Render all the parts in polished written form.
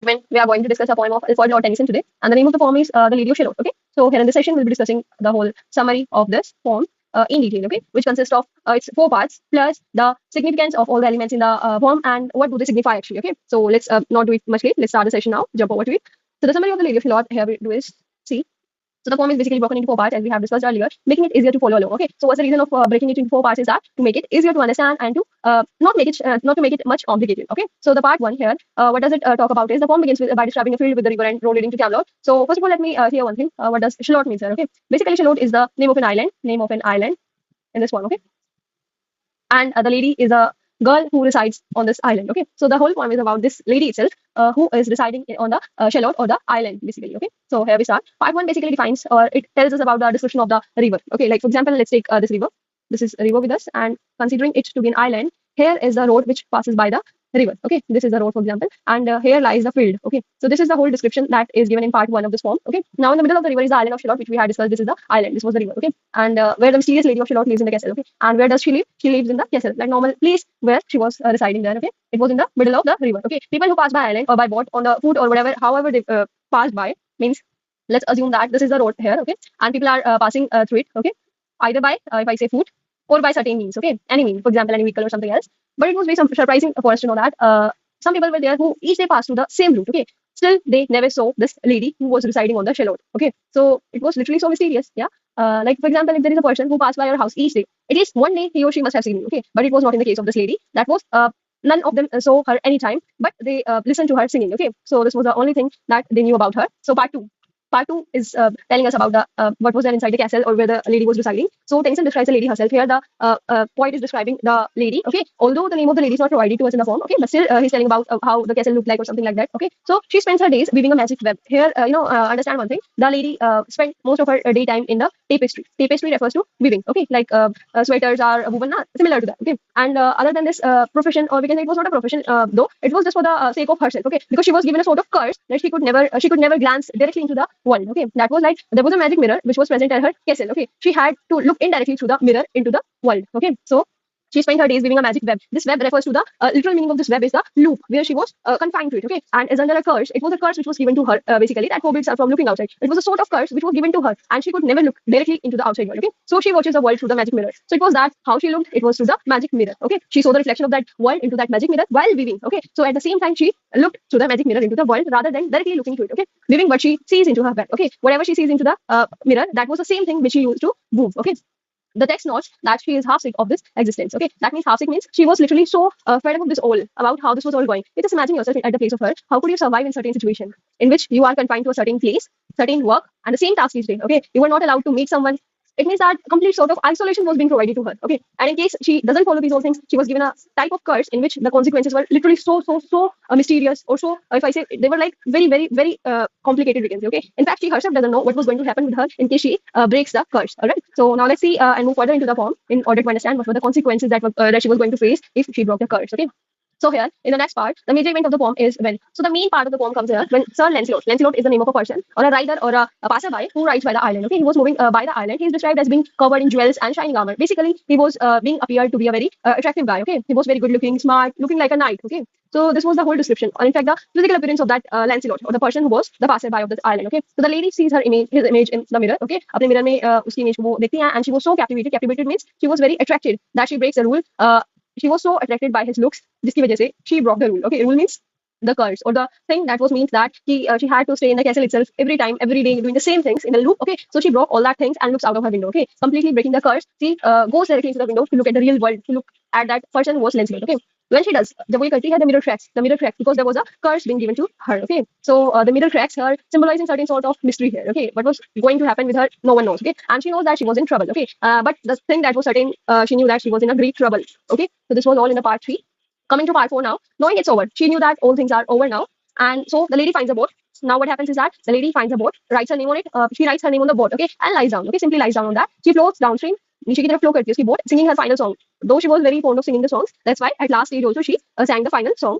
when we are going to discuss a poem of Alfred or Tennyson today. And the name of the poem is The Lady of Shallot. Okay. So here in this session, we'll be discussing the whole summary of this poem in detail. Okay, which consists of its four parts plus the significance of all the elements in the poem and what do they signify actually. Okay. So let's not do it much late. Let's start the session now. Jump over to it. So the summary of the Lady of Shallot here we do is see. So the poem is basically broken into four parts as we have discussed earlier, making it easier to follow along. Okay. So what's the reason of breaking it into four parts is that to make it easier to understand and to not to make it much complicated. Okay. So the part one here, what does it talk about is the poem begins by describing a field with the river and road leading to Camelot. So first of all, let me hear one thing. What does shallot means here? Okay. Basically, shallot is the name of an island. Name of an island in this one. Okay. And the lady is a girl who resides on this island. Okay, so the whole poem is about this lady itself, who is residing on the shallot or the island, basically. Okay, so here we start. Part one basically defines or it tells us about the description of the river. Okay, like for example, let's take this river. This is a river with us, and considering it to be an island, here is the road which passes by the river. Okay, this is the road, for example, and here lies the field. Okay, so this is the whole description that is given in part one of this poem. Okay, now in the middle of the river is the island of Shallot, which we had discussed. This is the island. This was the river. Okay, and where the mysterious lady of Shallot lives in the castle. Okay, and where does she live? She lives in the castle, that normal place where she was residing there. Okay, it was in the middle of the river. Okay, people who pass by island or by boat on the foot or whatever, however they passed by, means let's assume that this is the road here. Okay, and people are passing through it. Okay, either by if I say foot or by certain means. Okay, any means, for example, any vehicle or something else. But it was very surprising for us to know that some people were there who each day passed through the same route. Okay, still they never saw this lady who was residing on the shallot. Okay, so it was literally so mysterious. Yeah, like for example, if there is a person who passed by your house each day, it is one day he or she must have seen you. Okay, but it was not in the case of this lady. That was none of them saw her anytime, but they listened to her singing. Okay, so this was the only thing that they knew about her. So part two. Part two is telling us about the what was there inside the castle or where the lady was residing. So Tennyson describes the lady herself. Here the poet is describing the lady. Okay, although the name of the lady is not provided to us in the form. Okay, but still he's telling about how the castle looked like or something like that. Okay, so she spends her days weaving a magic web. Here, understand one thing. The lady spent most of her daytime in the tapestry. Tapestry refers to weaving. Okay, like sweaters are woven similar to that. Okay, and other than this profession, or we can say it was not a profession though, it was just for the sake of herself. Okay, because she was given a sort of curse that she could never glance directly into the world. Okay, that was like there was a magic mirror which was present at her castle. Okay, she had to look indirectly through the mirror into the world. Okay, so she spent her days weaving a magic web. This web refers to the literal meaning of this web is the loop where she was confined to it. Okay, and is under a curse. It was a curse which was given to her basically that forbids her from looking outside. It was a sort of curse which was given to her, and she could never look directly into the outside world. Okay, so she watches the world through the magic mirror. So it was that how she looked. It was through the magic mirror. Okay, she saw the reflection of that world into that magic mirror while weaving. Okay, so at the same time she looked through the magic mirror into the world rather than directly looking to it. Okay, weaving what she sees into her web. Okay, whatever she sees into the mirror, that was the same thing which she used to move. Okay, the text notes that she is half sick of this existence. Okay, that means half sick means she was literally so fed up of this all about how this was all going. You just imagine yourself at the place of her. How could you survive in certain situation in which you are confined to a certain place, certain work, and the same task each day? Okay, you were not allowed to meet someone. It means that complete sort of isolation was being provided to her. Okay, and in case she doesn't follow these all things, she was given a type of curse in which the consequences were literally so mysterious, or so if I say they were like very complicated. We can say. Okay, in fact, she herself doesn't know what was going to happen with her in case she breaks the curse. All right. So now let's see and move further into the poem in order to understand what were the consequences that she was going to face if she broke the curse. Okay. So here, in the next part, the major event of the poem is when. So the main part of the poem comes here when Sir Lancelot. Lancelot is the name of a person or a rider or a passerby who rides by the island. Okay, he was moving by the island. He is described as being covered in jewels and shining armor. Basically, he was being appeared to be a very attractive guy. Okay, he was very good looking, smart, looking like a knight. Okay, so this was the whole description, or in fact, the physical appearance of that Lancelot or the person who was the passerby of this island. Okay, so the lady sees her image, his image in the mirror. Okay, अपने mirror में उसकी image को वो देखती है, and she was so captivated. Captivated means she was very attracted that she breaks the rule. She was so attracted by his looks, जिसकी वजह से she broke the rule. Okay, rule means the curse or the thing that was means that she had to stay in the castle itself every time, every day, doing the same things in a loop. Okay, so she broke all that things and looks out of her window. Okay, completely breaking the curse. She goes directly into the window to look at the real world, to look at that person who was Lancelot. Okay, when she does, the way करती है, the mirror cracks because there was a curse being given to her. Okay, so the mirror cracks her, symbolizing certain sort of mystery here. Okay, what was going to happen with her, no one knows. Okay, and she knows that she was in trouble. Okay, but the thing that was certain, she knew that she was in a great trouble. Okay, so this was all in the part 3. Coming to part 4 now, knowing it's over, she knew that all things are over now, and so the lady finds a boat. Now what happens is that the lady finds a boat, writes her name on it. She writes her name on the boat, okay, and lies down. Okay, simply lies down on that. She floats downstream. नीचे की तरफ flow करती है उसकी boat, singing her final song. Though she was very fond of singing the songs, that's why at last stage also she sang the final song.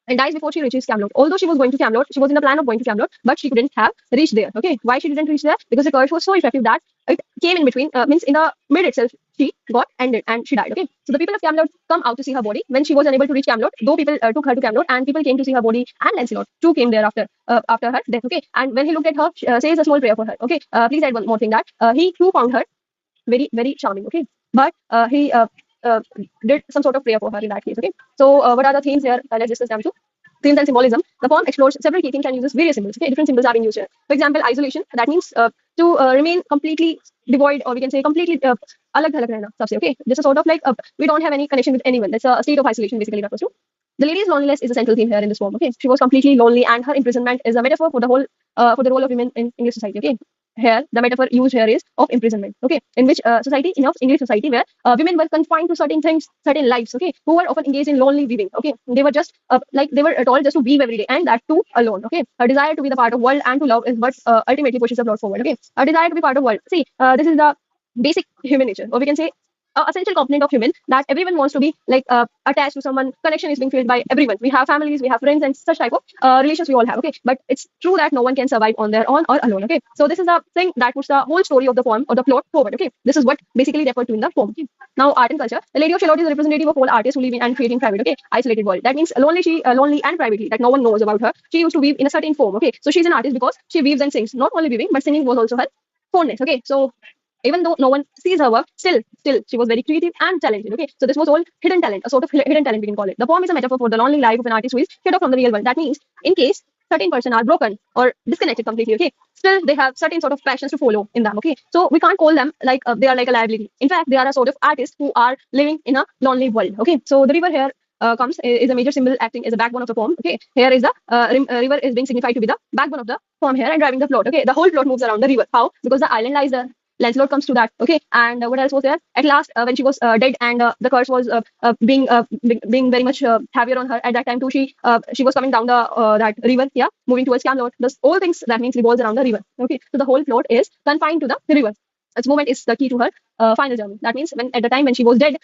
and dies before she reaches Camelot. Although she was going to Camelot, she was in the plan of going to Camelot, but she couldn't have reached there. Okay, why she didn't reach there? Because the curse was so effective that it came in between, means in the mid itself, she got ended and she died. Okay, so the people of Camelot come out to see her body when she was unable to reach Camelot. Though people took her to Camelot, and people came to see her body, and Lancelot too came there after her death. Okay, and when he looked at her, says a small prayer for her. Okay, please add one more thing that he too found her very very charming. Okay, but he uh, did some sort of prayer for her in that case. Okay, so what are the themes here? Let's discuss them too. Themes and symbolism. The poem explores several key themes and uses various symbols. Okay, different symbols are being used here. For example, isolation. That means to remain completely devoid, or we can say completely alag thalak rehna. सबसे, okay, this is sort of like we don't have any connection with anyone. That's a state of isolation basically refers to. The lady's loneliness is a central theme here in this poem. Okay, she was completely lonely, and her imprisonment is a metaphor for the whole for the role of women in English society. Okay, here the metaphor used here is of imprisonment. Okay, in which society, in of English society, where women were confined to certain things, certain lives. Okay, who were often engaged in lonely weaving. Okay, they were just like they were told just to weave every day, and that too alone. Okay, her desire to be the part of world and to love is what ultimately pushes the plot forward. Okay, a desire to be part of world. See, this is the basic human nature, or we can say essential component of human, that everyone wants to be like attached to someone. Connection is being felt by everyone. We have families, we have friends, and such type of relations we all have. Okay, but it's true that no one can survive on their own or alone. Okay, so this is the thing that puts the whole story of the poem or the plot forward. Okay, this is what basically referred to in the poem. Okay? Now, art and culture. The Lady of Shalott is a representative of all artists who live in and create in private. Okay, isolated world. That means lonely and privately, that no one knows about her. She used to weave in a certain form. Okay, so she's an artist because she weaves and sings. Not only weaving, but singing was also her fondness. Okay, so even though no one sees her work, still she was very creative and talented. Okay, so this was all hidden talent, a sort of hidden talent we can call it. The poem is a metaphor for the lonely life of an artist who is shut off from the real world. That means in case certain person are broken or disconnected completely, okay, still they have certain sort of passions to follow in them. Okay, so we can't call them like they are like a liability. In fact, they are a sort of artists who are living in a lonely world. Okay, so the river here comes is a major symbol acting as a backbone of the poem. Okay, here is the river is being signified to be the backbone of the poem here and driving the plot. Okay, the whole plot moves around the river. How? Because the island lies there. Lancelot comes to that. Okay, and what else was there? At last, when she was dead and the curse was being very much heavier on her at that time too, she was coming down the that river. Yeah, moving towards Camelot. This all things that means revolves around the river. Okay, so the whole plot is confined to the river. Its movement is the key to her final journey. That means when at the time when she was dead,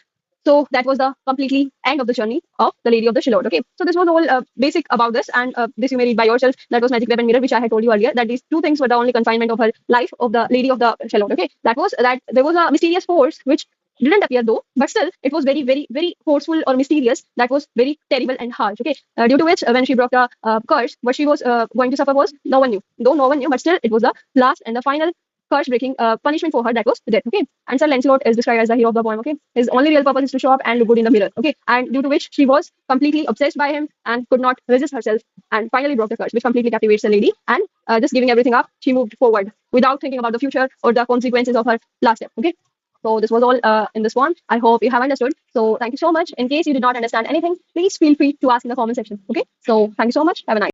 so that was the completely end of the journey of the Lady of the Shallot. Okay, so this was all basic about this, and this you may read by yourself. That was Magic Web and Mirror, which I had told you earlier. That these two things were the only confinement of her life of the Lady of the Shallot. Okay, that was that there was a mysterious force which didn't appear though, but still it was very, very, very forceful or mysterious. That was very terrible and harsh. Okay, due to which when she broke the curse, what she was going to suffer was no one knew. Though no one knew, but still it was the last and the final curse breaking punishment for her, that was death. Okay, and Sir Lancelot is described as the hero of the poem. Okay, his only real purpose is to show up and look good in the mirror. Okay, and due to which she was completely obsessed by him and could not resist herself, and finally broke the curse, which completely captivates the lady. And just giving everything up, she moved forward without thinking about the future or the consequences of her last step. Okay, so this was all in this one. I hope you have understood. So thank you so much. In case you did not understand anything, please feel free to ask in the comment section. Okay, so thank you so much. Have a nice